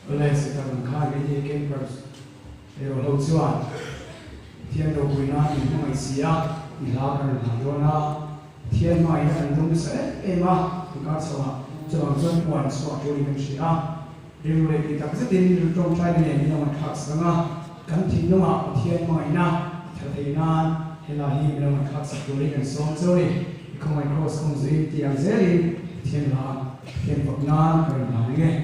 lên sự thật khá cái gì cái vật đều lâu chưa thiên đầu quỳ na thì không phải xía thì lao ra làm đó na thiên mai là đúng sẽ em à thì các sao cho bằng dân quan so cho đi mình xía điều này thì các rất tin trong trai này nhưng mà khác sao nga cần thì nó mà thiên mai na thật thì na hay là hi nó mà khác sao cho đi mình sống rồi không ai cross không gì thì ăn dễ đi thiên là thiên phật na rồi là nghe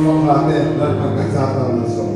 phong hạ tên là bằng cách gia tộc là số